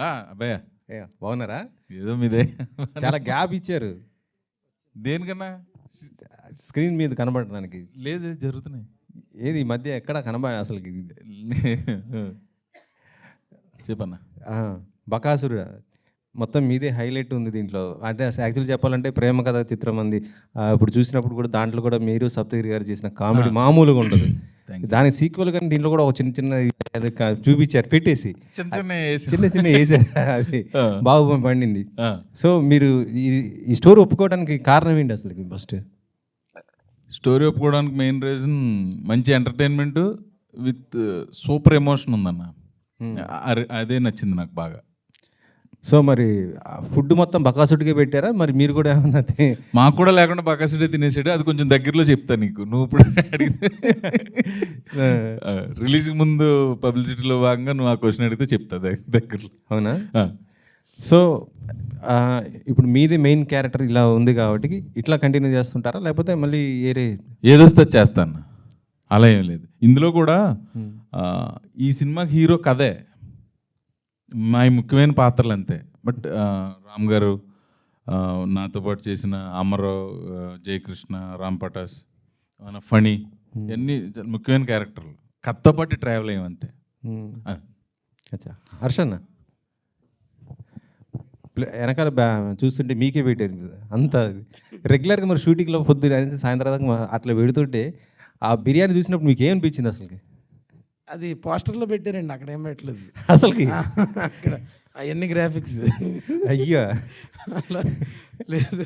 అబ్బాయ బాగున్నారా? ఏదో మీదే చాలా గ్యాప్ ఇచ్చారు దేనికన్నా స్క్రీన్ మీద కనబడడానికి. లేదు జరుగుతున్నాయి. ఏది ఈ మధ్య ఎక్కడ కనబడ అసలు చెప్పన్నా. బకాసురు మొత్తం మీదే హైలైట్ ఉంది దీంట్లో. అంటే యాక్చువల్లీ చెప్పాలంటే ప్రేమ కథ చిత్రం అంది. ఇప్పుడు చూసినప్పుడు కూడా దాంట్లో కూడా మీరు సప్తగిరి గారు చేసిన కామెడీ మామూలుగా ఉండదు. దానికి సీక్వెల్ కానీ దీంట్లో కూడా ఒక చిన్న చిన్న చూపించారు పెట్టేసి చిన్న చిన్న వేసారు. అది బాగా పండింది. సో మీరు ఈ స్టోరీ ఒప్పుకోవడానికి కారణం ఏంటి అసలు? ఫస్ట్ స్టోరీ ఒప్పుకోవడానికి మెయిన్ రీజన్ మంచి ఎంటర్టైన్మెంట్ విత్ సూపర్ ఎమోషన్ ఉందన్న. అదే నచ్చింది నాకు బాగా. సో మరి ఫుడ్ మొత్తం బకాసుడికే పెట్టారా? మరి మీరు కూడా ఏమన్నా? మాకు కూడా లేకుండా బకాసుడే తినేసాడు. అది కొంచెం దగ్గరలో చెప్తా నీకు, నువ్వు ఇప్పుడు అడిగితే రిలీజ్ ముందు పబ్లిసిటీలో భాగంగా నువ్వు ఆ క్వశ్చన్ అడిగితే చెప్తా దగ్గరలో. అవునా? సో ఇప్పుడు మీది మెయిన్ క్యారెక్టర్ ఇలా ఉంది కాబట్టి ఇట్లా కంటిన్యూ చేస్తుంటారా, లేకపోతే మళ్ళీ ఏదొస్తే చేస్తాను అలా ఏం లేదు. ఇందులో కూడా ఈ సినిమాకి హీరో కథే, మా ముఖ్యమైన పాత్రలు అంతే. బట్ రామ్ గారు, నాతో పాటు చేసిన అమరావు, జయకృష్ణ, రామ్ పటాస్, ఫణి, ఇవన్నీ ముఖ్యమైన క్యారెక్టర్లు. కథతో పాటు ట్రావెల్ అయ్యామంతే. అచ్చా హర్షన్న వెనకాల చూస్తుంటే మీకే పెట్టారు అంత రెగ్యులర్గా. మరి షూటింగ్లో పొద్దున సాయంత్రం దాకా అట్లా పెడుతుంటే ఆ బిర్యానీ చూసినప్పుడు మీకు ఏమనిపించింది అసలుకి? అది పోస్టర్లో పెట్టారండి, అక్కడ ఏం పెట్టలేదు అసలుకి. అక్కడ అవన్నీ గ్రాఫిక్స్ అయ్యా అలా లేదు.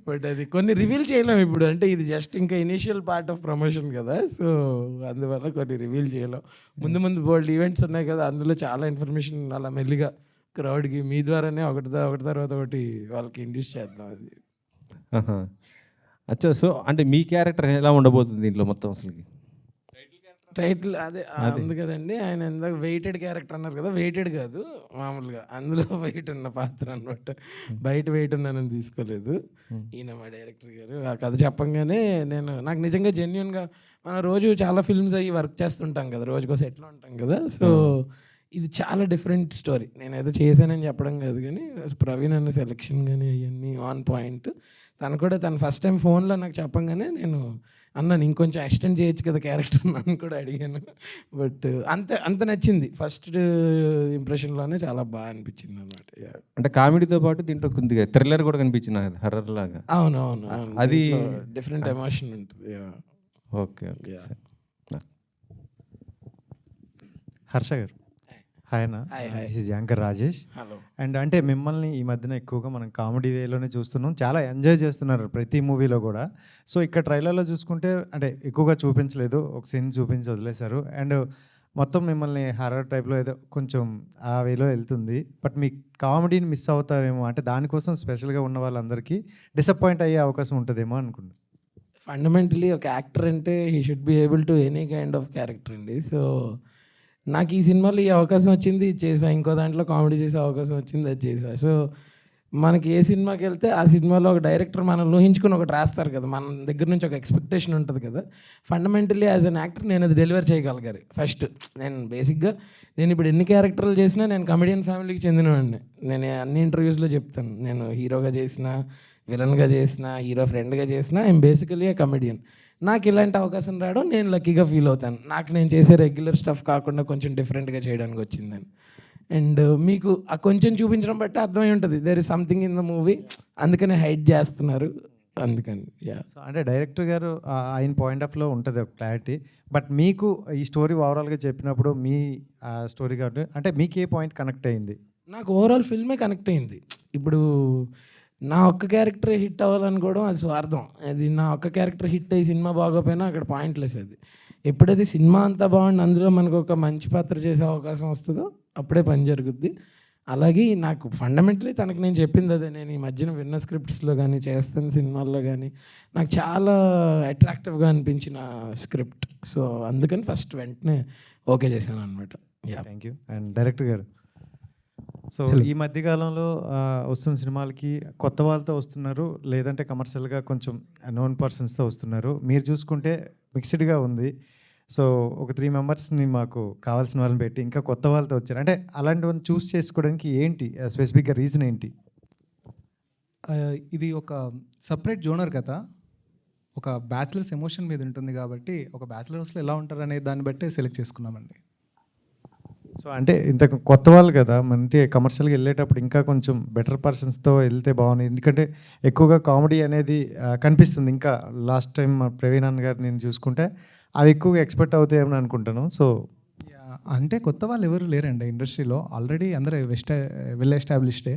బట్ అది కొన్ని రివీల్ చేయలేం ఇప్పుడు, అంటే ఇది జస్ట్ ఇంకా ఇనీషియల్ పార్ట్ ఆఫ్ ప్రమోషన్ కదా. సో అందువల్ల కొన్ని రివీల్ చేయలేం. ముందు ముందు బోల్డ్ ఈవెంట్స్ ఉన్నాయి కదా, అందులో చాలా ఇన్ఫర్మేషన్ అలా మెల్లిగా క్రౌడ్కి మీ ద్వారానే ఒకటి తర్వాత ఒకటి వాళ్ళకి ఇండ్యూస్ చేద్దాం. అది అచ్చా. సో అంటే మీ క్యారెక్టర్ ఎలా ఉండబోతుంది దీంట్లో మొత్తం అసలుకి? టైటిల్ అదే ఉంది కదండి. ఆయన ఇందాక వెయిటెడ్ క్యారెక్టర్ అన్నారు కదా, వెయిటెడ్ కాదు మామూలుగా అందులో వెయిట్ ఉన్న పాత్ర అనమాట. బయట వెయిట్ ఉన్నానని తీసుకోలేదు ఈయన మా డైరెక్టర్ గారు. ఆ కథ చెప్పంగానే నాకు నిజంగా జెన్యున్గా మనం రోజు చాలా ఫిల్మ్స్ అయ్యి వర్క్ చేస్తుంటాం కదా, రోజుకో సెట్లో ఉంటాం కదా. సో ఇది చాలా డిఫరెంట్ స్టోరీ. నేను ఏదో చేశానని చెప్పడం కాదు, కానీ ప్రవీణ్ అన్న సెలెక్షన్ కానీ అవన్నీ ఆన్ పాయింట్. తను కూడా తను ఫస్ట్ టైం ఫోన్లో నాకు చెప్పంగానే నేను అన్నాను ఇంకొంచెం ఎక్స్టెండ్ చేయొచ్చు కదా క్యారెక్టర్ నన్ను కూడా అడిగాను. బట్ అంత నచ్చింది. ఫస్ట్ ఇంప్రెషన్లోనే చాలా బాగా అనిపించింది అనమాట. అంటే కామెడీతో పాటు దీంట్లో కొద్దిగా థ్రిల్లర్ కూడా కనిపించింది కదా, హర్రర్ లాగా. అవునవును, అది డిఫరెంట్ ఎమోషన్ ఉంటుంది. Okay okay. హర్ష గారు హాయ్ అన్న, this is anchor Rajesh. And అంటే మిమ్మల్ని ఈ మధ్యన ఎక్కువగా మనం కామెడీ వేలోనే చూస్తున్నాం, చాలా ఎంజాయ్ చేస్తున్నారు ప్రతి మూవీలో కూడా. సో ఇక్కడ ట్రైలర్లో చూసుకుంటే అంటే ఎక్కువగా చూపించలేదు, ఒక సీన్ చూపించి వదిలేశారు. అండ్ మొత్తం మిమ్మల్ని హర్రర్ టైప్లో ఏదో కొంచెం ఆ వేలో వెళ్తుంది. బట్ మీ కామెడీని మిస్ అవుతారేమో, అంటే దానికోసం స్పెషల్గా ఉన్న వాళ్ళందరికీ డిసప్పాయింట్ అయ్యే అవకాశం ఉంటుందేమో అనుకుంటున్నాను. ఫండమెంటలీ ఒక యాక్టర్ అంటే he should be able to any kind of character అండి. సో నాకు ఈ సినిమాలో ఈ అవకాశం వచ్చింది, ఇది చేసా. ఇంకో దాంట్లో కామెడీ చేసే అవకాశం వచ్చింది, అది చేసా. సో మనకి ఏ సినిమాకి వెళ్తే ఆ సినిమాలో ఒక డైరెక్టర్ మనం ఊహించుకుని ఒకటి రాస్తారు కదా, మన దగ్గర నుంచి ఒక ఎక్స్పెక్టేషన్ ఉంటుంది కదా. ఫండమెంటలీ యాజ్ అన్ యాక్టర్ నేను అది డెలివర్ చేయగలిగారు. ఫస్ట్ నేను ఇప్పుడు ఎన్ని క్యారెక్టర్లు చేసినా నేను కమెడియన్ ఫ్యామిలీకి చెందినవాడిని. నేను అన్ని ఇంటర్వ్యూస్లో చెప్తాను, నేను హీరోగా చేసిన, విలన్గా చేసిన, హీరో ఫ్రెండ్గా చేసిన, ఐఎమ్ బేసికలీ ఏ కమెడియన్. నాకు ఇలాంటి అవకాశం రావడం నేను లక్కీగా ఫీల్ అవుతాను. నాకు నేను చేసే రెగ్యులర్ స్టఫ్ కాకుండా కొంచెం డిఫరెంట్గా చేయడానికి వచ్చిందని. అండ్ మీకు ఆ కొంచెం చూపించడం బట్టి అర్థమై ఉంటుంది there is something in the movie, అందుకని హైడ్ చేస్తున్నారు అందుకని. సో అంటే డైరెక్టర్ గారు ఆయన పాయింట్ ఆఫ్లో ఉంటుంది ఒక క్లారిటీ. బట్ మీకు ఈ స్టోరీ ఓవరాల్గా చెప్పినప్పుడు మీ స్టోరీ కాబట్టి అంటే మీకు ఏ పాయింట్ కనెక్ట్ అయింది? నాకు ఓవరాల్ ఫిల్మే కనెక్ట్ అయింది. ఇప్పుడు నా ఒక్క క్యారెక్టర్ హిట్ అవ్వాలనుకోవడం అది స్వార్థం. అది నా ఒక్క క్యారెక్టర్ హిట్ అయ్యి సినిమా బాగోపోయినా అక్కడ పాయింట్లెస్. అది ఎప్పుడైతే సినిమా అంతా బాగుండి అందులో మనకు ఒక మంచి పాత్ర చేసే అవకాశం వస్తుందో అప్పుడే పని జరుగుద్ది. అలాగే నాకు ఫండమెంటలీ తనకు నేను చెప్పింది అదే. నేను ఈ మధ్యన విన్న స్క్రిప్ట్స్లో కానీ చేస్తున్న సినిమాల్లో కానీ నాకు చాలా అట్రాక్టివ్గా అనిపించిన స్క్రిప్ట్. సో అందుకని ఫస్ట్ వెంటనే ఓకే చేశాను అనమాట. Thank you. అండ్ డైరెక్టర్ గారు, సో ఈ మధ్యకాలంలో వస్తున్న సినిమాలకి కొత్త వాళ్ళతో వస్తున్నారు, లేదంటే కమర్షియల్గా కొంచెం నోన్ పర్సన్స్తో వస్తున్నారు. మీరు చూసుకుంటే మిక్స్డ్గా ఉంది. సో ఒక 3 మెంబర్స్ని మాకు కావాల్సిన వాళ్ళని పెట్టి ఇంకా కొత్త వాళ్ళతో వచ్చారు. అంటే అలాంటివన్నీ చూస్ చేసుకోవడానికి ఏంటి స్పెసిఫిక్గా రీజన్ ఏంటి? ఇది ఒక సపరేట్ జోనర్ కథ. ఒక బ్యాచిలర్స్ ఎమోషన్ మీద ఉంటుంది కాబట్టి ఒక బ్యాచిలర్స్లో ఎలా ఉంటారు అనే దాన్ని బట్టే సెలెక్ట్ చేసుకున్నామండి. సో అంటే ఇంత కొత్త వాళ్ళు కదా, అంటే కమర్షియల్గా వెళ్ళేటప్పుడు ఇంకా కొంచెం బెటర్ పర్సన్స్తో వెళ్తే బాగుంది. ఎందుకంటే ఎక్కువగా కామెడీ అనేది కనిపిస్తుంది. ఇంకా లాస్ట్ టైం మా ప్రవీణ్ అన్న గారు నేను చూసుకుంటే అవి ఎక్కువగా ఎక్స్పెక్ట్ అవుతాయేమని అనుకుంటాను. సో అంటే కొత్త వాళ్ళు ఎవరు లేరండి ఇండస్ట్రీలో. ఆల్రెడీ అందరూ వెల్ ఎస్టాబ్లిష్డే.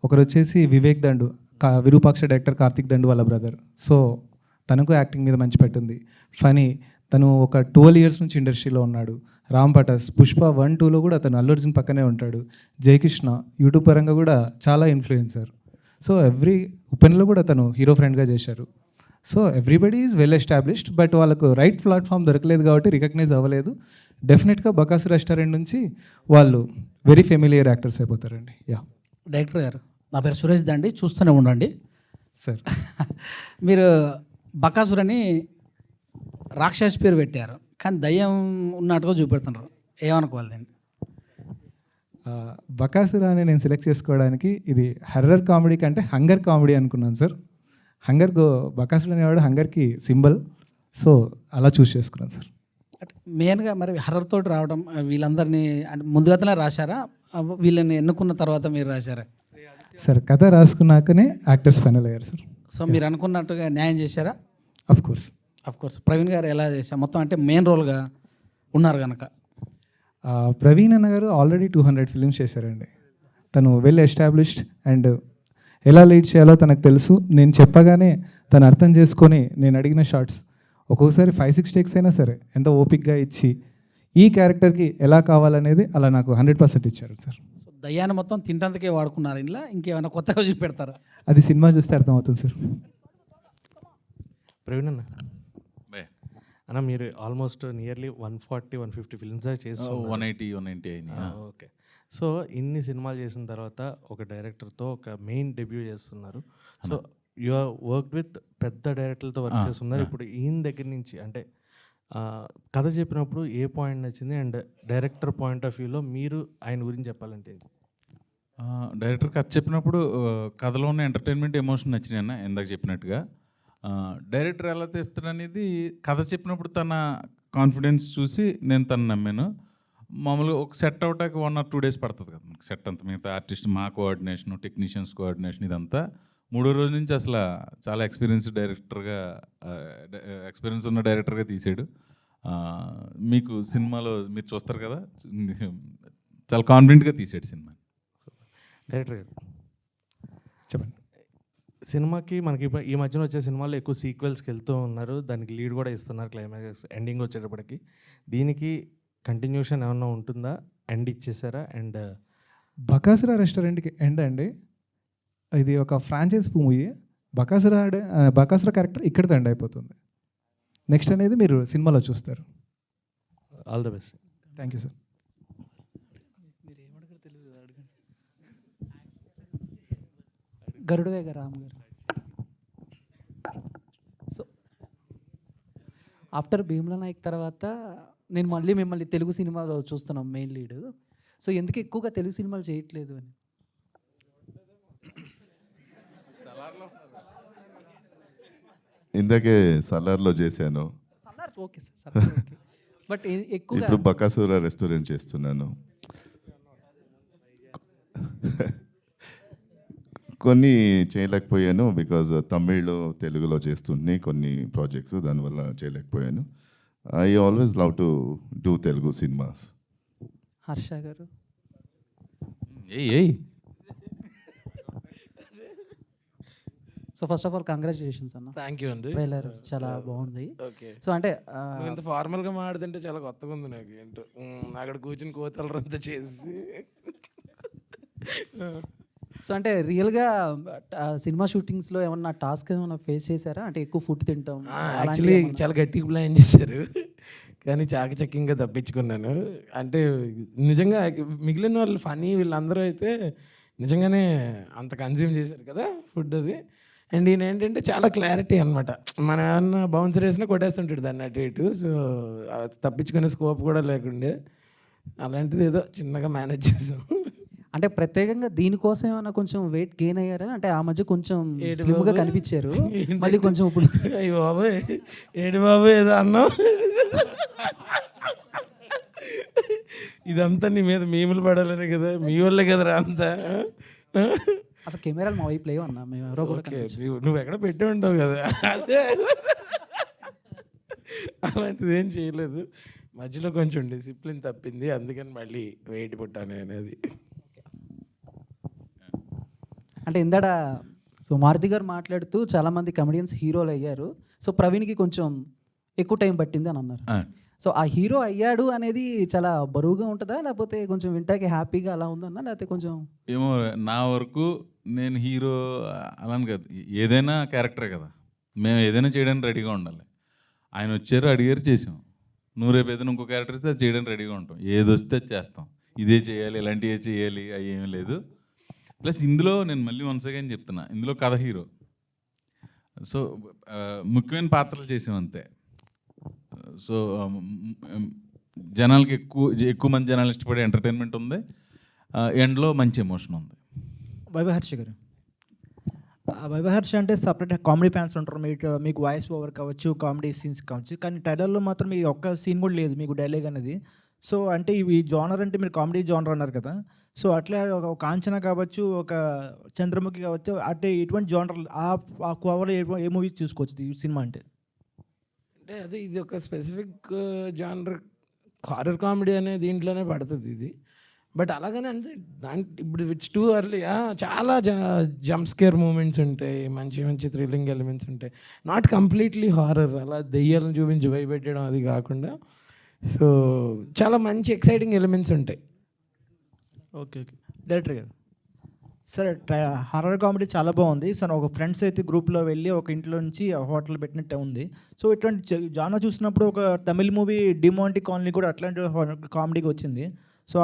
ఒకరు వచ్చేసి వివేక్ దండు, విరూపాక్ష డైరెక్టర్ కార్తిక్ దండు వాళ్ళ బ్రదర్. సో తనకు యాక్టింగ్ మీద మంచి పెట్టింది. ఫనీ, తను ఒక 12 years నుంచి ఇండస్ట్రీలో ఉన్నాడు. రామ్ పటాస్, పుష్ప 1, 2లో కూడా తను అల్లు అర్జున్ పక్కనే ఉంటాడు. జయకృష్ణ యూట్యూబ్ పరంగా కూడా చాలా ఇన్ఫ్లుయెన్సర్. సో ఉపెన్లో కూడా తను హీరో ఫ్రెండ్గా చేశారు. So everybody is well established. But వాళ్ళకు రైట్ ప్లాట్ఫామ్ దొరకలేదు కాబట్టి రికగ్నైజ్ అవ్వలేదు. డెఫినెట్గా బకాసు రెస్టారెంట్ నుంచి వాళ్ళు వెరీ ఫెమిలియర్ యాక్టర్స్ అయిపోతారండి. యా డైరెక్టర్ గారు, నా పేరు సురేష్ దండి, చూస్తూనే ఉండండి సార్. మీరు బకాసుర్ అని రాక్షస్ పేరు పెట్టారు, కానీ దయ్యం ఉన్నట్టుగా చూపెడుతున్నారు, ఏమనుకోవాలి దీన్ని? బకాసురా అని నేను సెలెక్ట్ చేసుకోవడానికి ఇది హర్రర్ కామెడీ కంటే హంగర్ కామెడీ అనుకున్నాను సార్. బకాసుడు అనేవాడు హంగర్కి సింబల్. సో అలా చూస్ చేసుకున్నాను సార్. అంటే మెయిన్గా మరి హర్రర్ తోటి రావడం, వీళ్ళందరినీ అంటే ముందుగానే రాశారా, వీళ్ళని ఎన్నుకున్న తర్వాత మీరు రాశారా? సార్ కథ రాసుకున్నాకనే యాక్టర్స్ ఫైనల్ అయ్యారు సార్. సో మీరు అనుకున్నట్టుగా న్యాయం చేశారా? Of course. ప్రవీణ్ గారు ఎలా చేశారు మొత్తం, అంటే మెయిన్ రోల్గా ఉన్నారు కనుక? ప్రవీణ్ అన్న గారు ఆల్రెడీ 200 ఫిలిమ్స్ చేశారండి. తను వెల్ ఎస్టాబ్లిష్డ్ అండ్ ఎలా లీడ్ చేయాలో తనకు తెలుసు. నేను చెప్పగానే తను అర్థం చేసుకొని నేను అడిగిన షార్ట్స్ ఒక్కొక్కసారి 5-6 టేక్స్ అయినా సరే ఎంత ఓపిక్గా ఇచ్చి ఈ క్యారెక్టర్కి ఎలా కావాలనేది అలా నాకు 100% ఇచ్చారు సార్. సో దయ్యాన్ని మొత్తం తింటందుకే వాడుకున్నారు, ఇలా ఇంకేమైనా కొత్తగా చూపెడతారా? అది సినిమా చూస్తే అర్థమవుతుంది సార్. ప్రవీణ్ అన్న మీరు ఆల్మోస్ట్ నియర్లీ 140-150 ఫిల్మ్స్ చేస్తారు. 180 అయినా. ఓకే. సో ఇన్ని సినిమాలు చేసిన తర్వాత ఒక డైరెక్టర్తో ఒక మెయిన్ డెబ్యూ చేస్తున్నారు. So you are worked with పెద్ద డైరెక్టర్లతో వర్క్ చేస్తున్నారు. ఇప్పుడు ఈయన దగ్గర నుంచి అంటే కథ చెప్పినప్పుడు ఏ పాయింట్ నచ్చింది, అండ్ డైరెక్టర్ పాయింట్ ఆఫ్ వ్యూలో మీరు ఆయన గురించి చెప్పాలంటే? డైరెక్టర్ కథ చెప్పినప్పుడు కథలో ఉన్న ఎంటర్టైన్మెంట్, ఎమోషన్ నచ్చినాయి అన్న ఇందాక చెప్పినట్టుగా. డైరెక్టర్ ఎలా తీస్తాడనేది కథ చెప్పినప్పుడు తన కాన్ఫిడెన్స్ చూసి నేను తను నమ్మాను. మామూలుగా ఒక సెట్ అవటానికి 1 or 2 days పడుతుంది కదా మనకి సెట్ అంతా. మిగతా ఆర్టిస్ట్ మా కోఆర్డినేషన్, టెక్నీషియన్స్ కోఆర్డినేషన్ ఇదంతా 3వ రోజు నుంచి అసలు చాలా ఎక్స్పీరియన్స్ ఉన్న డైరెక్టర్గా తీసాడు. మీకు సినిమాలో మీరు చూస్తారు కదా, చాలా కాన్ఫిడెంట్గా తీసాడు సినిమా. డైరెక్టర్ గారు చెప్పండి. సినిమాకి మనకి ఈ మధ్యన వచ్చే సినిమాల్లో ఎక్కువ సీక్వెల్స్కి వెళ్తూ ఉన్నారు, దానికి లీడ్ కూడా ఇస్తున్నారు. క్లైమాక్స్ ఎండింగ్ వచ్చేటప్పటికి దీనికి కంటిన్యూషన్ ఏమన్నా ఉంటుందా? ఎండ్ ఇచ్చేసారా? అండ్ బకాసురా రెస్టారెంట్కి ఎండ్ అండి. ఇది ఒక ఫ్రాంచైజ్ మూవీ. బకాసురా క్యారెక్టర్ ఇక్కడితో ఎండ్ అయిపోతుంది. నెక్స్ట్ అనేది మీరు సినిమాలో చూస్తారు. All the best. Thank you sir. Garudavega Ram గారు. సో ఆఫ్టర్ భీమ్లా నాయక్ తర్వాత నేను మళ్ళీ మిమ్మల్ని తెలుగు సినిమాలో చూస్తున్నాం మెయిన్ లీడ్. సో ఎందుకు ఎక్కువగా తెలుగు సినిమాలు చేయట్లేదు అని? ఇందాకే సలార్లో చేశాను. Okay sir, okay. బట్ ఎక్కువగా ఇప్పుడు బకాసురా రెస్టారెంట్ చేస్తున్నాను. కొన్ని చేయలేకపోయాను బికాజ్ తమిళ్లో, తెలుగులో చేస్తుంటే కొన్ని ప్రాజెక్ట్స్, దానివల్ల చేయలేకపోయాను. I always love to do Telugu cinemas. Harsha గారు. So first of all congratulations అన్న. థ్యాంక్ యూ అండి. ట్రైలర్ చాలా బాగుంది. ఓకే. సో అంటే ఇంత ఫార్మల్గా మాట్లాడుతుంటే చాలా కొత్తగా ఉంది నాకు. ఏంటో అక్కడ కూర్చుని కోతలరంతా చేసి. సో అంటే రియల్గా సినిమా షూటింగ్స్లో ఏమన్నా టాస్క్ ఏమన్నా ఫేస్ చేశారా? అంటే ఎక్కువ ఫుడ్ తింటాం. యాక్చువల్లీ చాలా గట్టిగా ప్లాన్ చేశారు, కానీ చాకచక్యంగా తప్పించుకున్నాను. అంటే నిజంగా మిగిలిన వాళ్ళు ఫనీ వీళ్ళందరూ అయితే నిజంగానే అంత కన్జ్యూమ్ చేశారు కదా ఫుడ్. అది అండ్ ఈయన ఏంటంటే చాలా క్లారిటీ అనమాట. మనం ఏమన్నా బౌన్సర్ వేసినా కొట్టేస్తుంటాడు దాన్ని అటు ఇటు. సో తప్పించుకునే స్కోప్ కూడా లేకుండే, అలాంటిది ఏదో చిన్నగా మేనేజ్ చేసాం. అంటే ప్రత్యేకంగా దీనికోసం ఏమైనా కొంచెం వెయిట్ గెయిన్ అయ్యారా? అంటే ఆ మధ్య కొంచెం ఏడు స్లిమ్గా బాబు. కనిపించారు, మళ్ళీ కొంచెం ఇప్పుడు అయ్యి బాబు, ఏడు బాబు ఏదో అన్నావు. ఇదంతా నీ మీద మీములు పడాలనే కదా, మీ వాళ్ళే కదరా అంతా. అసలు కెమెరాలు మా వైపు లేవు అన్న, మేము ఎవరో కూడా ఓకే, నువ్వు ఎక్కడ పెట్టి ఉంటావు కదా, అదే అలాంటిది ఏం చేయలేదు. మధ్యలో కొంచెం డిసిప్లిన్ తప్పింది, అందుకని మళ్ళీ వెయిట్ పుట్టాను అనేది. అంటే ఇందాడ సో మారుతి గారు మాట్లాడుతూ చాలామంది కమెడియన్స్ హీరోలు అయ్యారు, సో ప్రవీణ్కి కొంచెం ఎక్కువ టైం పట్టింది అని అన్నారు. సో ఆ హీరో అయ్యాడు అనేది చాలా బరువుగా ఉంటుందా, లేకపోతే కొంచెం వింటాకి హ్యాపీగా అలా ఉందన్నా, లేకపోతే కొంచెం ఏమో నా వరకు నేను హీరో అలాని కాదు, ఏదైనా క్యారెక్టరే కదా, మేము ఏదైనా చేయడానికి రెడీగా ఉండాలి. ఆయన వచ్చారు, అడిగారు, చేసాం. నువ్వు రేపు ఏదైనా ఇంకో క్యారెక్టర్ ఇస్తే అది చేయడానికి రెడీగా ఉంటాం. ఏది వస్తే అది చేస్తాం. ఇదే చేయాలి, ఇలాంటివే చేయాలి, అవి ఏమీ లేదు. ప్లస్ ఇందులో నేను మళ్ళీ వన్స్ అగైన్ చెప్తున్నా, ఇందులో కథ హీరో. సో ముఖ్యమైన పాత్రలు చేసాం అంతే. సో జనాలకి ఎక్కువ మంది జనాలు ఇష్టపడే ఎంటర్టైన్మెంట్ ఉంది, ఎండ్లో మంచి ఎమోషన్ ఉంది. వైభహర్ష గారు, వైభహర్ష అంటే సపరేట్ కామెడీ ఫ్యాన్స్ ఉంటారు, మీకు వాయిస్ ఓవర్ కావచ్చు, కామెడీ సీన్స్ కావచ్చు, కానీ ట్రైలర్లో మాత్రం మీ ఒక్క సీన్ కూడా లేదు మీకు డైలాగ్ అనేది. సో అంటే ఈ జానర్ అంటే మీరు కామెడీ జానర్ అన్నారు కదా, సో అట్లా ఒక కాంచన కావచ్చు, ఒక చంద్రముఖి కావచ్చు, అంటే ఇటువంటి జానర్ ఆ కోవలో ఏ మూవీ చూసుకోవచ్చు ఈ సినిమా అంటే? అంటే అదే ఇది ఒక స్పెసిఫిక్ జానర్ హారర్ కామెడీ అనే దీంట్లోనే పడుతుంది ఇది. బట్ అలాగనే అంటే ఇప్పుడు ఇట్స్ టూ అర్లీ. చాలా జంప్ స్కేర్ మూమెంట్స్ ఉంటాయి, మంచి మంచి థ్రిల్లింగ్ ఎలిమెంట్స్ ఉంటాయి, నాట్ కంప్లీట్లీ హారర్, అలా దెయ్యాలను చూపించి భయపెట్టడం అది కాకుండా. సో చాలా మంచి ఎక్సైటింగ్ ఎలిమెంట్స్ ఉంటాయి. ఓకే ఓకే డైరెక్టర్ గారు, సరే హారర్ కామెడీ చాలా బాగుంది సార్. ఒక ఫ్రెండ్స్ అయితే గ్రూప్లో వెళ్ళి ఒక ఇంట్లో నుంచి హోటల్ పెట్టినట్టే ఉంది. సో ఇట్లాంటి జానా చూసినప్పుడు ఒక తమిళ మూవీ డిమాంటి కాలనీ కూడా అట్లాంటి కామెడీకి వచ్చింది. సో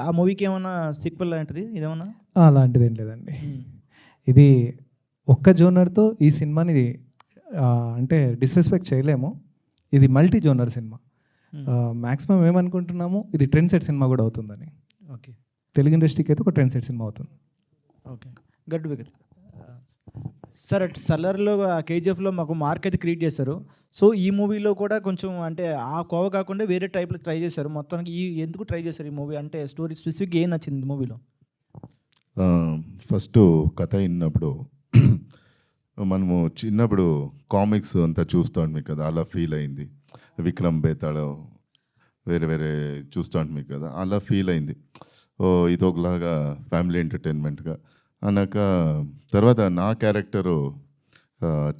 ఆ మూవీకి ఏమైనా సీక్వెల్ లాంటిది ఇదేమన్నా? అలాంటిది ఏం లేదండి. ఇది ఒక్క జోనర్తో ఈ సినిమాని అంటే డిస్రెస్పెక్ట్ చేయలేము. ఇది మల్టీ జోనర్ సినిమా. మ్యాక్సిమం ఏమనుకుంటున్నాము, ఇది ట్రెండ్ సెట్ సినిమా కూడా అవుతుందని. ఓకే, తెలుగు ఇండస్ట్రీకి అయితే ఒక ట్రెండ్ సెట్ సినిమా అవుతుంది. ఓకే గడ్ బిగర్ సార్. సల్లర్లో కేజీఎఫ్లో మాకు మార్క్ అయితే క్రియేట్ చేశారు. సో ఈ మూవీలో కూడా కొంచెం అంటే ఆ కోవ కాకుండా వేరే టైప్లో ట్రై చేశారు. మొత్తానికి ఎందుకు ట్రై చేశారు ఈ మూవీ, అంటే స్టోరీ స్పెసిఫిక్ ఏం నచ్చింది మూవీలో? ఫస్ట్ కథ విన్నప్పుడు మనము చిన్నప్పుడు కామిక్స్ అంతా చూస్తాం మీకు కదా, అలా ఫీల్ అయింది. విక్రమ్ బేతాళ వేరే వేరే చూస్తాం మీకు కదా, అలా ఫీల్ అయింది. ఓ ఇది ఒకలాగా ఫ్యామిలీ ఎంటర్టైన్మెంట్గా అన్నాక తర్వాత నా క్యారెక్టరు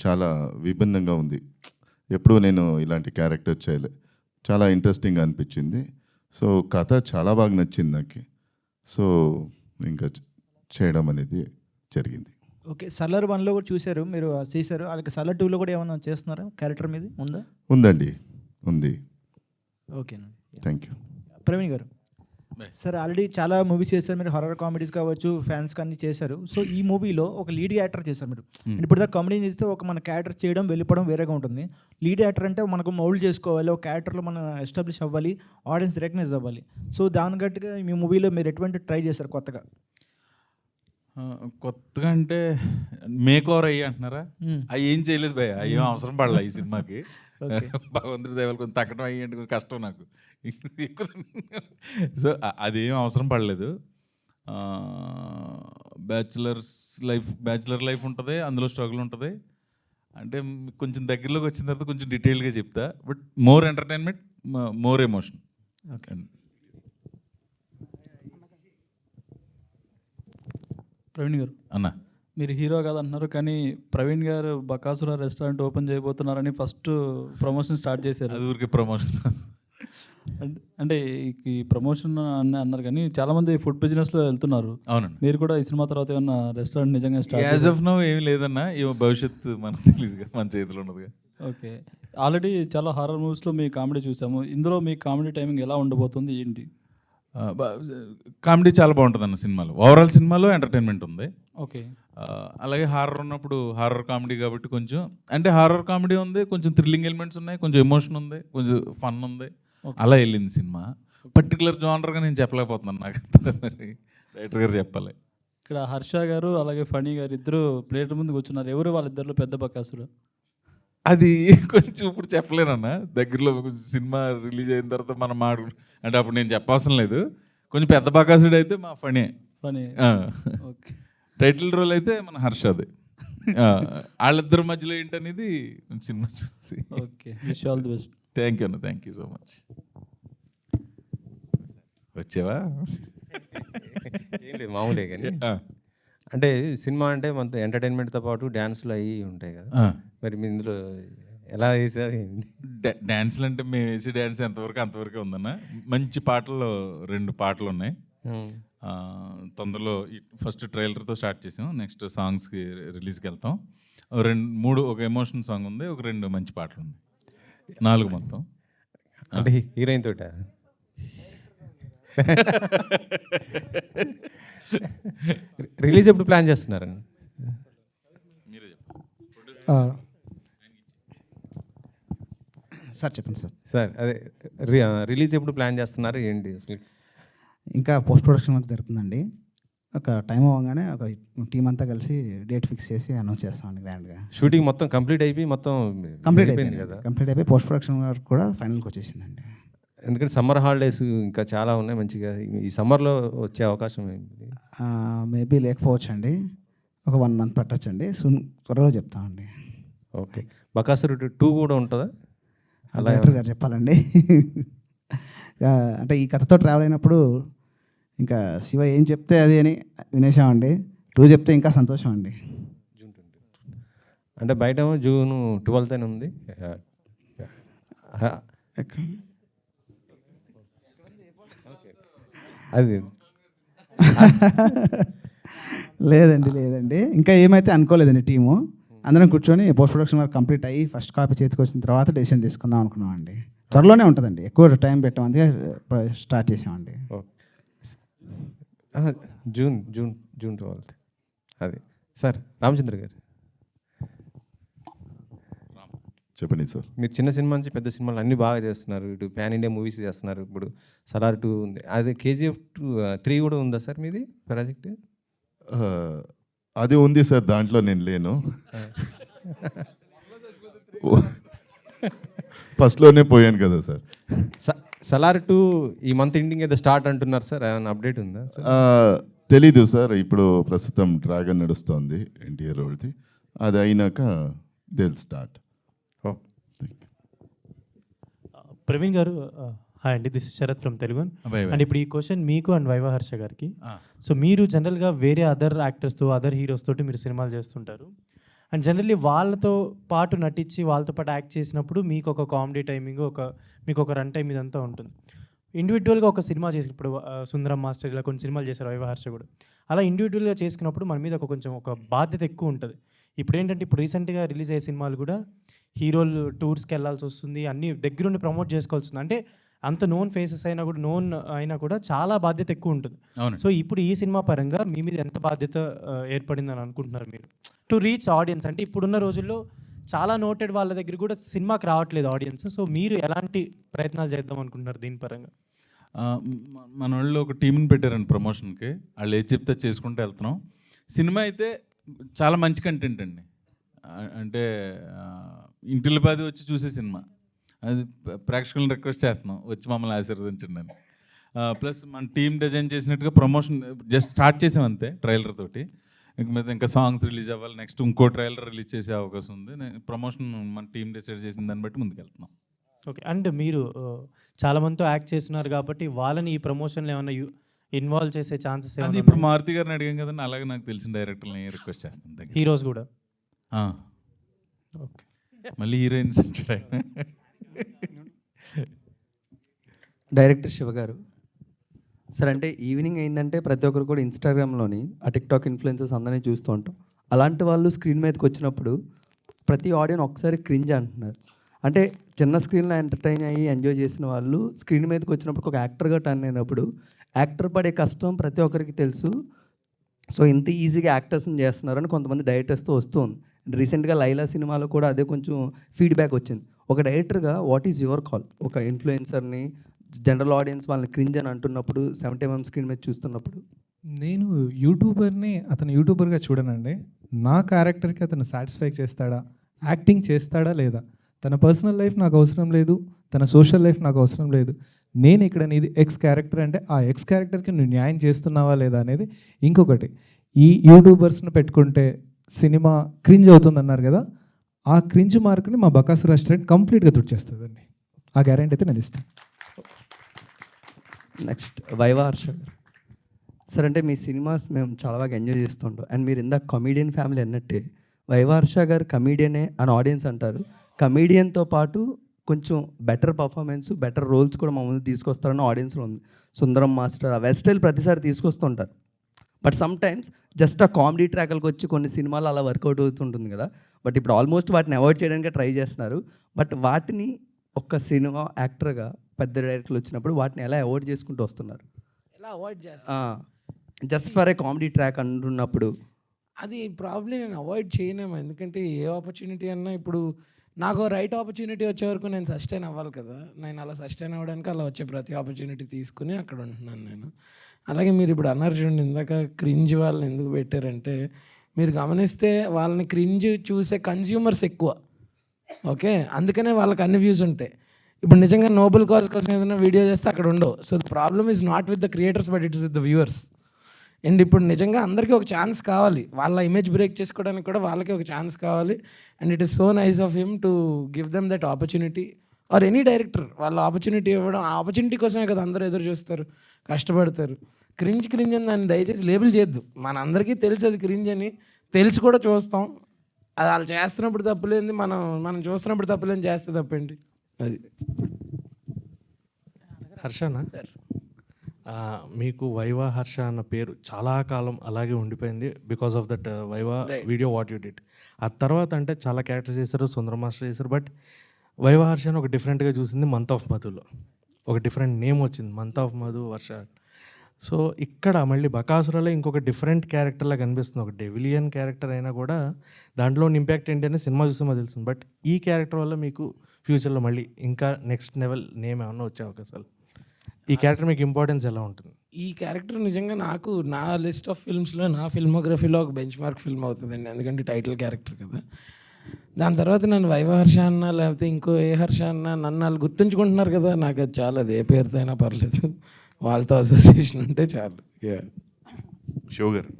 చాలా విభిన్నంగా ఉంది. ఎప్పుడు నేను ఇలాంటి క్యారెక్టర్ చేయలే, చాలా ఇంట్రెస్టింగ్గా అనిపించింది. సో కథ చాలా బాగా నచ్చింది నాకు. సో ఇంకా చేయడం అనేది జరిగింది. ఓకే, సల్లర్ 1లో కూడా చూశారు మీరు, చేశారు. అలాగే సల్లర్ 2లో కూడా ఏమైనా చేస్తున్నారా క్యారెక్టర్ మీద ఉందా? ఉందండి, ఉంది. ఓకేనండి, థ్యాంక్ యూ. ప్రవీణ్ గారు, సార్ ఆల్రెడీ చాలా మూవీస్ చేశారు మీరు, హర్రర్ కామెడీస్ కావచ్చు, ఫ్యాన్స్ కానీ చేశారు. సో ఈ మూవీలో ఒక లీడ్ యాక్టర్ చేశారు మీరు. ఇప్పుడు దాకా కామెడీ చేస్తే ఒక మన క్యారెక్టర్ చేయడం వెళ్ళిపోవడం వేరేగా ఉంటుంది. లీడ్ యాక్టర్ అంటే మనకు మౌల్డ్ చేసుకోవాలి, ఒక క్యారెక్టర్లో మనం ఎస్టాబ్లిష్ అవ్వాలి, ఆడియన్స్ రికగ్నైజ్ అవ్వాలి. సో దాని గట్టుగా మీ మూవీలో మీరు ఎటువంటి ట్రై చేశారు కొత్తగా? కొత్తగా అంటే మేక్ ఓవర్ అయ్యి అంటున్నారా? అవి ఏం చేయలేదు భయ్య, అవి ఏం అవసరం పడలే ఈ సినిమాకి. భగవంతుడి దయవల్ల కొంచెం తగ్గడం అయ్యేంటి కొంచెం కష్టం నాకు. సో అదేం అవసరం పడలేదు. బ్యాచులర్ లైఫ్ ఉంటుంది, అందులో స్ట్రగుల్ ఉంటుంది. అంటే కొంచెం దగ్గరలోకి వచ్చిన తర్వాత కొంచెం డీటెయిల్గా చెప్తా, but more entertainment, more emotion. Okay Praveen garu అన్న, మీరు హీరో కాదు అంటున్నారు, కానీ ప్రవీణ్ గారు బకాసుర రెస్టారెంట్ ఓపెన్ చేయబోతున్నారని ఫస్ట్ ప్రమోషన్ స్టార్ట్ చేశారు. అది ఊరికే ప్రమోషన్. అంటే ఈ ప్రమోషన్ అని అన్నారు, కానీ చాలామంది ఫుడ్ బిజినెస్లో వెళ్తున్నారు. అవునండి. మీరు కూడా ఈ సినిమా తర్వాత ఏమన్నా రెస్టారెంట్ నిజంగా స్టార్ట్? యాజ్ ఆఫ్ నౌ ఏమి లేదన్నా, ఏమో భవిష్యత్తు మనకు తెలియదు, మన చేతిలో ఉన్నదిగా. ఓకే, ఆల్రెడీ చాలా హారర్ మూవీస్లో మీ కామెడీ చూసాము. ఇందులో మీ కామెడీ టైమింగ్ ఎలా ఉండబోతుంది ఏంటి? కామెడీ చాలా బాగుంటుంది అన్న సినిమాలో. ఓవరాల్ సినిమాలో ఎంటర్టైన్మెంట్ ఉంది. ఓకే. అలాగే హారర్ ఉన్నప్పుడు హారర్ కామెడీ కాబట్టి కొంచెం అంటే హారర్ కామెడీ ఉంది, కొంచెం థ్రిల్లింగ్ ఎలిమెంట్స్ ఉన్నాయి, కొంచెం ఎమోషన్ ఉంది, కొంచెం ఫన్ ఉంది, అలా వెళ్ళింది సినిమా. పర్టికులర్ జానర్గా నేను చెప్పలేకపోతున్నాను, నాకు మరి డైరెక్టర్ గారు చెప్పాలి. ఇక్కడ హర్ష గారు అలాగే ఫణి గారు ఇద్దరు ప్లేట్ ముందు కూర్చున్నారు. ఎవరు వాళ్ళిద్దరిలో పెద్ద బకాసురు? అది కొంచెం ఇప్పుడు చెప్పలేనన్న, దగ్గరలో కొంచెం సినిమా రిలీజ్ అయిన తర్వాత మనం అంటే అప్పుడు నేను చెప్పవసరం లేదు. కొంచెం పెద్ద బకాసుడు అయితే మా ఫణి. ఓకే. టైటిల్ రోల్ అయితే మన హర్షది. వాళ్ళిద్దరి మధ్యలో ఏంటనేది సినిమా చూసి. Okay, wish all the best. Thank you అన్న, థ్యాంక్ యూ సో మచ్. వచ్చావా? ఏం లేదు, మామూలే. కానీ అంటే సినిమా అంటే మన ఎంటర్టైన్మెంట్తో పాటు డ్యాన్సులు అవి ఉంటాయి కదా, మరి మీ ఇందులో ఎలా వేసారు? డ్యాన్స్లు అంటే మేము వేసే డ్యాన్స్ ఎంతవరకు అంతవరకే ఉందన్న. మంచి పాటలు 2 పాటలు ఉన్నాయి. తొందరలో ఫస్ట్ ట్రైలర్తో స్టార్ట్ చేసాం, నెక్స్ట్ సాంగ్స్కి రిలీజ్కి వెళ్తాం. 2-3 ఒక ఎమోషన్ సాంగ్ ఉంది, ఒక 2 మంచి పాటలు ఉన్నాయి, 4 మొత్తం. అంటే హీరోయిన్ తోట రిలీజ్ ఎప్పుడు ప్లాన్ చేస్తున్నారండి? సార్ చెప్పండి సార్. సార్ అదే రిలీజ్ ఎప్పుడు ప్లాన్ చేస్తున్నారు ఏంటి అసలు? ఇంకా పోస్ట్ ప్రొడక్షన్ వర్క్ జరుగుతుందండి. ఒక టైం అవ్వగానే ఒక టీం అంతా కలిసి డేట్ ఫిక్స్ చేసి అనౌన్స్ చేస్తామండి గ్రాండ్గా. షూటింగ్ మొత్తం కంప్లీట్ అయిపోయి కంప్లీట్ అయిపోయింది కదా, కంప్లీట్ అయిపోయి పోస్ట్ ప్రొడక్షన్ వర్క్ కూడా ఫైనల్కి వచ్చేసిందండి. ఎందుకంటే సమ్మర్ హాలిడేస్ ఇంకా చాలా ఉన్నాయి, మంచిగా ఈ సమ్మర్లో వచ్చే అవకాశం ఏంటి? మేబీ లేకపోవచ్చండి, ఒక 1 మంత్ పట్టచ్చండి, త్వరలో చెప్తామండి. ఓకే. బకాసురు 2 కూడా ఉంటుందా? డైరెక్టర్ గారు చెప్పాలండి. అంటే ఈ కథతో ట్రావెల్ అయినప్పుడు ఇంకా శివ ఏం చెప్తే అది అని వినేసామండి. 2 చెప్తే ఇంకా సంతోషం అండి. అంటే బయట జూన్ 12th ఉంది. అది లేదండి ఇంకా ఏమైతే అనుకోలేదండి. టీము అందరం కూర్చొని పోస్ట్ ప్రొడక్షన్ వర్క్ కంప్లీట్ అయ్యి ఫస్ట్ కాపీ చేతికి వచ్చిన తర్వాత డెసిషన్ తీసుకుందాం అనుకున్నామండి. త్వరలోనే ఉంటుందండి, ఎక్కువ టైం పెట్టాం, అందుకే స్టార్ట్ చేసామండి. June 12th. అది సార్ రామచంద్ర గారు చెప్పండి సార్. మీరు చిన్న సినిమా నుంచి పెద్ద సినిమాలు అన్నీ బాగా చేస్తున్నారు, ఇటు ప్యాన్ ఇండియా మూవీస్ చేస్తున్నారు. ఇప్పుడు సలార్ 2 ఉంది, అది KGF 3 కూడా ఉందా సార్ మీది ప్రాజెక్ట్? అది ఉంది సార్, దాంట్లో నేను లేను. ఫస్ట్లోనే పోయాను కదా సార్. సలార్ 2 ఈ మంత్ ఎండింగ్ ఏదో స్టార్ట్ అంటున్నారు సార్, ఏమైనా అప్డేట్ ఉందా సార్? తెలీదు సార్, ఇప్పుడు ప్రస్తుతం డ్రాగన్ నడుస్తుంది NTR రోడ్ది, అది అయినాక దిల్ స్టార్ట్. ప్రవీణ్ గారు హాయ్ అండి, this is Sharath from Telugu. And ఇప్పుడు ఈ క్వశ్చన్ మీకు అండ్ వైవా హర్ష గారికి. సో మీరు జనరల్గా వేరే అదర్ యాక్టర్స్తో అదర్ హీరోస్ తోటి మీరు సినిమాలు చేస్తుంటారు, అండ్ జనరల్లీ వాళ్ళతో పాటు నటించి వాళ్ళతో పాటు యాక్ట్ చేసినప్పుడు మీకు ఒక కామెడీ టైమింగ్, మీకు ఒక రన్ టైం ఇదంతా ఉంటుంది. ఇండివిజువల్గా ఒక సినిమా చేసి ఇప్పుడు సుందరం మాస్టర్ ఇలా కొన్ని సినిమాలు చేశారు వైవా హర్ష కూడా, అలా ఇండివిజువల్గా చేసుకున్నప్పుడు మన మీద కొంచెం ఒక బాధ్యత ఎక్కువ ఉంటుంది. ఇప్పుడు ఏంటంటే ఇప్పుడు రీసెంట్గా రిలీజ్ అయ్యే సినిమాలు కూడా హీరోలు టూర్స్కి వెళ్ళాల్సి వస్తుంది, అన్నీ దగ్గరుండి ప్రమోట్ చేసుకోవాల్సి వస్తుంది. అంటే అంత నోన్ ఫేసెస్ అయినా కూడా చాలా బాధ్యత ఎక్కువ ఉంటుంది. సో ఇప్పుడు ఈ సినిమా పరంగా మీ మీద ఎంత బాధ్యత ఏర్పడిందని అనుకుంటున్నారు మీరు టు రీచ్ ఆడియన్స్? అంటే ఇప్పుడున్న రోజుల్లో చాలా నోటెడ్ వాళ్ళ దగ్గర కూడా సినిమాకి రావట్లేదు ఆడియన్స్. సో మీరు ఎలాంటి ప్రయత్నాలు చేద్దాం అనుకుంటున్నారు దీని పరంగా? మన వాళ్ళు ఒక టీంని పెట్టారండి ప్రమోషన్కి, వాళ్ళు ఏది చెప్తే చేసుకుంటూ వెళ్తున్నాం. సినిమా అయితే చాలా మంచి కంటెంట్ అండి, అంటే ఇంటిల్లి పాది వచ్చి చూసే సినిమా, అది ప్రేక్షకులను రిక్వెస్ట్ చేస్తున్నాం వచ్చి మమ్మల్ని ఆశీర్వదించండి అని. ప్లస్ మన టీం డిజైన్ చేసినట్టుగా ప్రమోషన్ జస్ట్ స్టార్ట్ చేసాం అంతే ట్రైలర్ తోటి, ఇంకా సాంగ్స్ రిలీజ్ అవ్వాలి, నెక్స్ట్ ఇంకో ట్రైలర్ రిలీజ్ చేసే అవకాశం ఉంది. ప్రమోషన్ మన టీం డిసైడ్ చేసిన దాన్ని బట్టి ముందుకెళ్తున్నాం. ఓకే. అండ్ మీరు చాలామందితో యాక్ట్ చేస్తున్నారు కాబట్టి వాళ్ళని ఈ ప్రమోషన్లో ఏమైనా ఇన్వాల్వ్ చేసే ఛాన్సెస్? అది ఇప్పుడు మారుతి గారిని అడిగాం కదండి, అలాగే నాకు తెలిసిన డైరెక్టర్ని రిక్వెస్ట్ చేస్తాను. హీరోస్ కూడా? ఓకే. మళ్ళీ హీరోయిన్స్ డైరెక్టర్ శివ గారు సార్, అంటే ఈవినింగ్ అయిందంటే ప్రతి ఒక్కరు కూడా ఇన్స్టాగ్రామ్లోని ఆ టిక్టాక్ ఇన్ఫ్లుయెన్సర్స్ అందరినీ చూస్తూ ఉంటాం. అలాంటి వాళ్ళు స్క్రీన్ మీదకి వచ్చినప్పుడు ప్రతి ఆడియన్స్ ఒకసారి క్రింజ్ అంటున్నారు. అంటే చిన్న స్క్రీన్లో ఎంటర్టైన్ అయ్యి ఎంజాయ్ చేసిన వాళ్ళు స్క్రీన్ మీదకి వచ్చినప్పుడు ఒక యాక్టర్గా టర్న్ అయినప్పుడు యాక్టర్ పడే కష్టం ప్రతి ఒక్కరికి తెలుసు. సో ఇంత ఈజీగా యాక్టర్స్ని చేస్తున్నారని కొంతమంది డైరెక్టర్స్తో వస్తుంది. రీసెంట్గా లైలా సినిమాలో కూడా అదే కొంచెం ఫీడ్బ్యాక్ వచ్చింది. ఒక డైరెక్టర్గా వాట్ ఈజ్ యువర్ కాల్? ఒక ఇన్ఫ్లుయెన్సర్ని జనరల్ ఆడియన్స్ వాళ్ళని క్రింజ్ అని అంటున్నప్పుడు 70mm స్క్రీన్ మీద చూస్తున్నప్పుడు నేను యూట్యూబర్ని అతను యూట్యూబర్గా చూడనండి. నా క్యారెక్టర్కి అతను సాటిస్ఫై చేస్తాడా, యాక్టింగ్ చేస్తాడా లేదా, తన పర్సనల్ లైఫ్ నాకు అవసరం లేదు, తన సోషల్ లైఫ్ నాకు అవసరం లేదు. నేను ఇక్కడ నీది ఎక్స్ క్యారెక్టర్ అంటే ఆ ఎక్స్ క్యారెక్టర్కి నువ్వు న్యాయం చేస్తున్నావా లేదా అనేది. ఇంకొకటి, ఈ యూట్యూబర్స్ని పెట్టుకుంటే సినిమా క్రింజ్ అవుతుందన్నారు కదా, ఆ క్రింజ్ మార్క్ని మా బకాసు రెస్టారెంట్ కంప్లీట్గా తుడిచేస్తుందండి. ఆ గ్యారెంటీ అయితే నేను ఇస్తాను. నెక్స్ట్ వైవా హర్ష గారు. సార్ అంటే మీ సినిమాస్ మేము చాలా బాగా ఎంజాయ్ చేస్తుంటాం. అండ్ మీరు ఇందాక కమీడియన్ ఫ్యామిలీ అన్నట్టే వైవా హర్ష గారు కమీడియనే అని ఆడియన్స్ అంటారు. కమీడియన్తో పాటు కొంచెం బెటర్ పర్ఫార్మెన్స్, బెటర్ రోల్స్ కూడా మా ముందు తీసుకొస్తారని ఆడియన్స్లో ఉంది. సుందరం మాస్టర్ ఆ వెస్టైల్ ప్రతిసారి తీసుకొస్తుంటారు. బట్ సమ్ టైమ్స్ జస్ట్ ఆ కామెడీ ట్రాక్లకు వచ్చి కొన్ని సినిమాలు అలా వర్కౌట్ అవుతుంటుంది కదా. బట్ ఇప్పుడు ఆల్మోస్ట్ వాటిని అవాయిడ్ చేయడానికి ట్రై చేస్తున్నారు. బట్ వాటిని ఒక సినిమా యాక్టర్గా పెద్ద డైరెక్టర్లు వచ్చినప్పుడు వాటిని ఎలా అవాయిడ్ చేసుకుంటూ వస్తున్నారు? ఎలా అవాయిడ్ చేస్తారు? Just for a comedy track అంటున్నప్పుడు అది ప్రాబ్లం నేను అవాయిడ్ చేయలేము. ఎందుకంటే ఏ ఆపర్చునిటీ అన్నా ఇప్పుడు నాకు రైట్ ఆపర్చునిటీ వచ్చే వరకు నేను సస్టైన్ అవ్వాలి కదా. నేను అలా సస్టైన్ అవ్వడానికి అలా వచ్చే ప్రతి ఆపర్చునిటీ తీసుకుని అక్కడ ఉంటున్నాను నేను. అలాగే మీరు ఇప్పుడు అన్నారు చూడండి, ఇందాక క్రింజ్ వాళ్ళని ఎందుకు పెట్టారంటే, మీరు గమనిస్తే వాళ్ళని క్రింజ్ చూసే కన్జ్యూమర్స్ ఎక్కువ. ఓకే, అందుకనే వాళ్ళకి అన్ని వ్యూస్ ఉంటాయి. ఇప్పుడు నిజంగా నోబెల్ కాజ్ కోసం ఏదైనా వీడియో చేస్తే అక్కడ ఉండవు. So the problem is not with the creators but it is with the viewers. And ఇప్పుడు నిజంగా అందరికీ ఒక ఛాన్స్ కావాలి, వాళ్ళ ఇమేజ్ బ్రేక్ చేసుకోవడానికి కూడా వాళ్ళకి ఒక ఛాన్స్ కావాలి. And it is so nice of him to give them that opportunity. Or any director వాళ్ళ ఆపర్చునిటీ ఇవ్వడం, ఆ ఆపర్చునిటీ కోసమే కదా అందరూ ఎదురు చూస్తారు, కష్టపడతారు. క్రింజ్ అని దాన్ని దయచేసి లేబుల్ చేయొద్దు. మన అందరికీ తెలుసు అది క్రింజ్ అని, తెలిసి కూడా చూస్తాం. అది వాళ్ళు చేస్తున్నప్పుడు తప్పులేంది, మనం చూస్తున్నప్పుడు తప్పులేని చేస్తే తప్పేంటి? అది హర్షనా సార్, మీకు వైవా హర్ష అన్న పేరు చాలా కాలం అలాగే ఉండిపోయింది because of that viva video what you did. ఆ తర్వాత అంటే చాలా క్యారెక్టర్స్ చేశారు, సుందర మాస్టర్ చేశారు. బట్ వైవా హర్ష అని ఒక డిఫరెంట్గా చూసింది మంత్ ఆఫ్ మధులో. ఒక డిఫరెంట్ నేమ్ వచ్చింది, month of Madhu Varsha. So ఇక్కడ మళ్ళీ బకాసురలో ఇంకొక డిఫరెంట్ క్యారెక్టర్లా కనిపిస్తుంది. ఒక డెవిలియన్ క్యారెక్టర్ అయినా కూడా దాంట్లో ఇంపాక్ట్ ఏంటి అనేది సినిమా చూస్తే మాకు తెలుస్తుంది. బట్ ఈ క్యారెక్టర్ వల్ల మీకు ఫ్యూచర్లో మళ్ళీ ఇంకా నెక్స్ట్ లెవెల్ నేమ్ ఏమన్నా వచ్చే అవకాశాలు, ఈ క్యారెక్టర్ మీకు ఇంపార్టెన్స్ ఎలా ఉంటుంది? ఈ క్యారెక్టర్ నిజంగా నాకు నా లిస్ట్ ఆఫ్ ఫిల్మ్స్లో, నా ఫిల్మోగ్రఫీలో ఒక బెంచ్ మార్క్ ఫిల్మ్ అవుతుందండి. ఎందుకంటే టైటిల్ క్యారెక్టర్ కదా. దాని తర్వాత నన్ను వైవ హర్ష అన్న లేకపోతే ఇంకో ఏ హర్ష అన్న నన్ను వాళ్ళు గుర్తుంచుకుంటున్నారు కదా, నాకు అది చాలు. అది ఏ పేరుతో అయినా పర్లేదు, వాళ్ళతో అసోసియేషన్ ఉంటే చాలు. షో గారు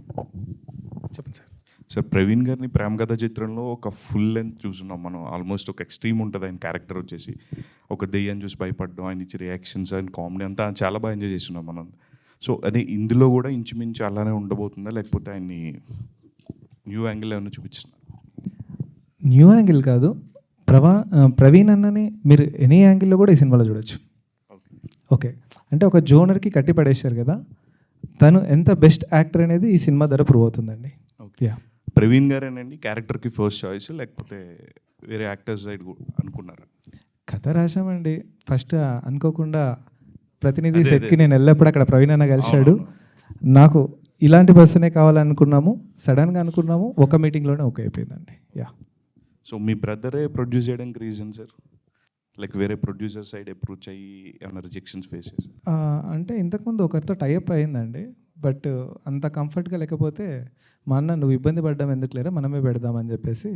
చెప్పండి సార్. సార్ ప్రవీణ్ గారిని ప్రేమ కథ చిత్రంలో ఒక ఫుల్ లెంత్ చూస్తున్నాం మనం. ఆల్మోస్ట్ ఒక ఎక్స్ట్రీమ్ ఉంటుంది ఆయన క్యారెక్టర్ వచ్చేసి. ఒక దెయ్యం చూసి భయపడడం, ఆయన ఇచ్చే రియాక్షన్స్ అండ్ కామెడీ అంతా చాలా బాగా ఎంజాయ్ చేస్తున్నాం మనం. సో అదే ఇందులో కూడా ఇంచుమించు అలానే ఉండబోతుందా, లేకపోతే ఆయన్ని న్యూ యాంగిల్ ఏమైనా చూపిస్తున్నారు? న్యూ యాంగిల్ కాదు, ప్రవీణ్ అన్నని మీరు ఎనీ యాంగిల్లో కూడా ఈ సినిమాలో చూడొచ్చు. ఓకే, అంటే ఒక జోనర్కి కట్టి పడేశారు కదా, తను ఎంత బెస్ట్ యాక్టర్ అనేది ఈ సినిమా ద్వారా ప్రూవ్ అవుతుందండి. ఓకే, ప్రవీణ్ గారేనండి క్యారెక్టర్కి ఫస్ట్ చాయిస్, లేకపోతే వేరే యాక్టర్స్ సైడ్ అనుకున్నారా? కథ రాశామండి ఫస్ట్, అనుకోకుండా ప్రతినిధి సెట్కి నేను వెళ్ళినప్పుడు అక్కడ ప్రవీణ్ అన్న కలిశాడు. నాకు ఇలాంటి పర్సనే కావాలనుకున్నాము, సడన్గా అనుకున్నాము, ఒక మీటింగ్లోనే ఓకే అయిపోయిందండి. యా. సో మీ బ్రదరే ప్రొడ్యూస్ చేయడానికి రీజన్ సార్, లైక్ వేరే ప్రొడ్యూసర్ సైడ్ అప్రోచ్ అయ్యి ఏమైనా రిజెక్షన్స్ ఫేస్ చేశారు? అంటే ఇంతకుముందు ఒకరితో టైఅప్ అయిందండి, బట్ అంత కంఫర్ట్గా లేకపోతే మా అన్న నువ్వు ఇబ్బంది పడ్డాం ఎందుకు లేరా మనమే పెడదామని చెప్పేసి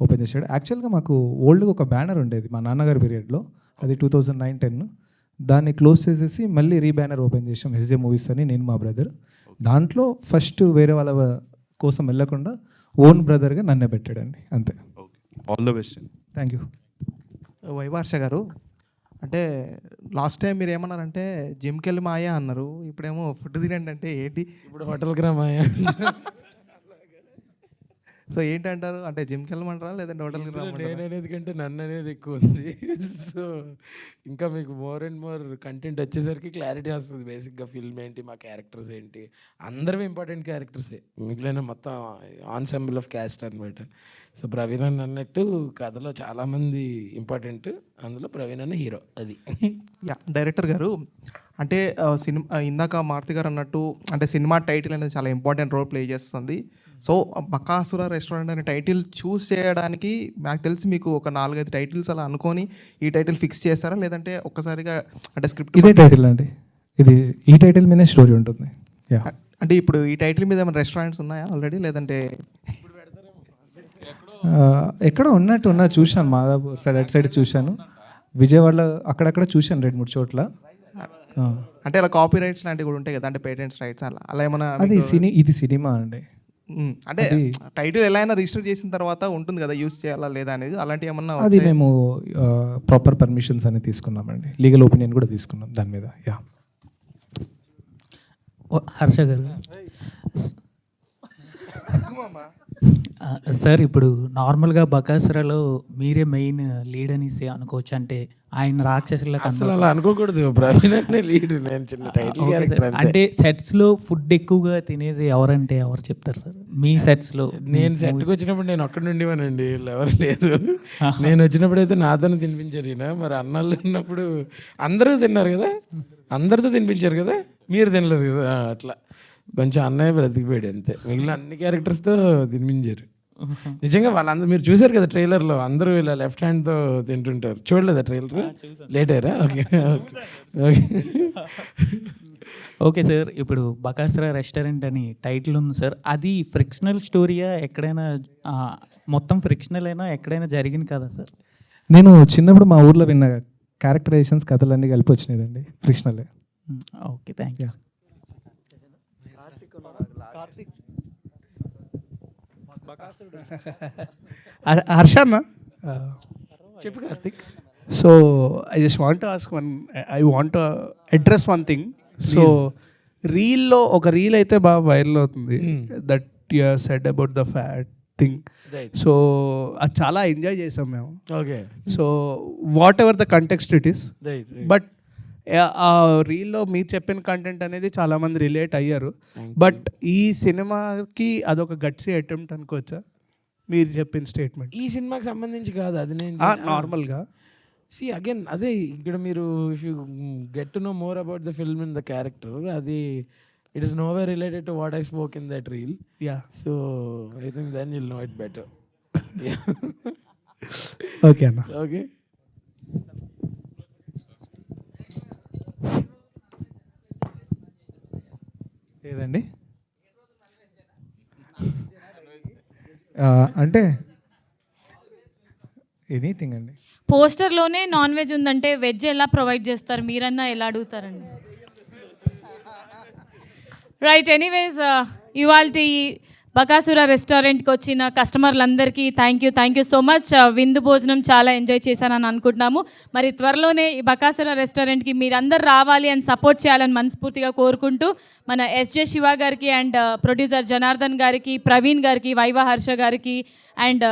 ఓపెన్ చేశాడు. యాక్చువల్గా మాకు ఓల్డ్గా ఒక బ్యానర్ ఉండేది మా నాన్నగారి పీరియడ్లో, అది 2009-10. దాన్ని క్లోజ్ చేసేసి మళ్ళీ బ్యానర్ ఓపెన్ చేసాం, ఎస్జే మూవీస్ అని, నేను మా బ్రదర్. దాంట్లో ఫస్ట్ వేరే వాళ్ళ కోసం వెళ్ళకుండా ఓన్ బ్రదర్గా నన్నే పెట్టాడండి, అంతే. All the best. Thank you. వైవర్ష గారు, అంటే లాస్ట్ టైం మీరు ఏమన్నారంటే జిమ్కి వెళ్ళి మాయా అన్నారు, ఇప్పుడేమో ఫుడ్ తినండి అంటే ఏంటి? ఇప్పుడు హోటల్కి రా మాయా. సో ఏంటంటారు, అంటే జిమ్కి వెళ్ళమంటారా లేదంటే హోటల్కి ఇందులో రమ్మంటారా? నేను అనేది కంటే నన్ను అనేది ఎక్కువ ఉంది. సో ఇంకా మీకు మోర్ అండ్ మోర్ కంటెంట్ వచ్చేసరికి క్లారిటీ వస్తుంది. బేసిక్గా ఫిల్మ్ ఏంటి, మా క్యారెక్టర్స్ ఏంటి, అందరూ ఇంపార్టెంట్ క్యారెక్టర్సే, మిగిలిన మొత్తం ఆన్సెంబుల్ ఆఫ్ క్యాస్ట్ అనమాట. సో ప్రవీణ్ అన్న అన్నట్టు కథలో చాలామంది ఇంపార్టెంట్, అందులో ప్రవీణ్ అన్న హీరో. అది యా, డైరెక్టర్ గారు అంటే సినిమా ఇందాక మారుతి గారు అన్నట్టు అంటే సినిమా టైటిల్ అనేది చాలా ఇంపార్టెంట్ రోల్ ప్లే చేస్తుంది. సో బకాసుర రెస్టారెంట్ అనే టైటిల్ చూస్ చేయడానికి నాకు తెలిసి మీకు ఒక 4-5 టైటిల్స్ అలా అనుకొని ఈ టైటిల్ ఫిక్స్ చేస్తారా, లేదంటే ఒక్కసారిగా అంటే స్క్రిప్ట్ ఇదే టైటిల్ అండి, ఇది ఈ టైటిల్ మీదే స్టోరీ ఉంటుంది. యా, అంటే ఇప్పుడు ఈ టైటిల్ మీద ఏమైనా రెస్టారెంట్స్ ఉన్నాయా ఆల్రెడీ, లేదంటే ఎక్కడో ఉన్నట్టు చూశాను, మాదాపూర్ సైడ్ అటు సైడ్ చూశాను, విజయవాడలో అక్కడక్కడ చూశాను 2-3 చోట్ల. అంటే అలా కాపీ రైట్స్ లాంటివి కూడా ఉంటాయి కదా, అంటే పేటెంట్స్ రైట్స్ అలా ఏమైనా? అది ఇది సినిమా అండి. అంటే టైటిల్ ఎలా అయినా రిజిస్టర్ చేసిన తర్వాత ఉంటుంది కదా యూస్ చేయాలా లేదా అనేది, అలాంటివి ఏమన్నా? అది మేము ప్రాపర్ పర్మిషన్స్ అని తీసుకున్నామండి, లీగల్ ఒపీనియన్ కూడా తీసుకున్నాం దాని మీద. యా, హర్ష గారు సార్, ఇప్పుడు నార్మల్గా బకాసురలో మీరే మెయిన్ లీడ్ అనేసి అనుకోవచ్చు. అంటే ఆయన రాక్షసుల అసలు అలా అనుకోకూడదు, ప్రవీణ్ అనే లీడ్, నేను చిన్న టైటిల్ క్యారెక్టర్ అంతే. అంటే సెట్స్లో ఫుడ్ ఎక్కువగా తినేది ఎవరంటే ఎవరు చెప్తారు సార్ మీ సెట్స్లో? నేను సెట్కి వచ్చినప్పుడు నేను ఒక్కడి నుండివానండి, ఎవరు లేరు. నేను వచ్చినప్పుడు అయితే నాతోనే తినిపించారు ఈయన. మరి అన్నాళ్ళు ఉన్నప్పుడు అందరూ తిన్నారు కదా, అందరితో తినిపించారు కదా, మీరు తినలేదు కదా, అట్లా కొంచెం అన్నయ్య బ్రతికిపోయాడు అంతే. మిగిలిన అన్ని క్యారెక్టర్స్తో తినిపించారు. నిజంగా వాళ్ళందరూ మీరు చూసారు కదా ట్రైలర్లో, అందరూ ఇలా లెఫ్ట్ హ్యాండ్తో తింటుంటారు. చూడలేదా ట్రైలర్? లేట్ అయ్యారా? ఓకే ఓకే ఓకే సార్, ఇప్పుడు బకాసుర రెస్టారెంట్ అని టైటిల్ ఉంది సార్, అది ఫ్రిక్షనల్ స్టోరీయా, ఎక్కడైనా మొత్తం ఫ్రిక్షనల్ అయినా ఎక్కడైనా జరిగింది కదా సార్? నేను చిన్నప్పుడు మా ఊర్లో విన్న క్యారెక్టరైజేషన్స్ కథలన్నీ కలిపి వచ్చినాయండి, ఫ్రిక్షనలే. Okay, thank you. హర్షన్న, చెప్పు Karthik. So I just want to ask I want address one thing. So రీల్లో ఒక రీల్ అయితే బాగా వైరల్ అవుతుంది, that you have said about the fat thing. So అది చాలా ఎంజాయ్ చేసాం మేము. Okay. So whatever the context it is, but ఆ రీల్లో మీరు చెప్పిన కంటెంట్ అనేది చాలామంది రిలేట్ అయ్యారు. బట్ ఈ సినిమాకి అదొక గట్సీ అటెంప్ట్ అనుకోవచ్చా మీరు చెప్పిన స్టేట్మెంట్? ఈ సినిమాకి సంబంధించి కాదు అది, నేను నార్మల్గా అగైన్ అదే ఇక్కడ మీరు if you get to know more about the film and the character, అది it is no way related to what I spoke in that reel. Yeah, so I think then you'll know it better. Okay అన్న. Okay. ఏదండి అంటే anything అండి. పోస్టర్లోనే non veg ఉందంటే veg ఎలా provide చేస్తారు, మీరన్నా ఎలా అడుగుతారండి? రైట్, ఎనీవేస్ ఇవాళ బకాసుర రెస్టారెంట్కి వచ్చిన కస్టమర్లందరికీ థ్యాంక్ యూ సో మచ్. విందు భోజనం చాలా ఎంజాయ్ చేశానని అనుకుంటున్నాము. మరి త్వరలోనే ఈ బకాసుర రెస్టారెంట్కి మీరందరూ రావాలి అని సపోర్ట్ చేయాలని మనస్ఫూర్తిగా కోరుకుంటూ మన ఎస్జే శివ గారికి అండ్ ప్రొడ్యూసర్ జనార్దన్ గారికి, ప్రవీణ్ గారికి, వైవా హర్ష గారికి అండ్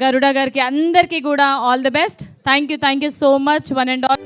గరుడ గారికి అందరికీ కూడా all the best. Thank you so much one and all.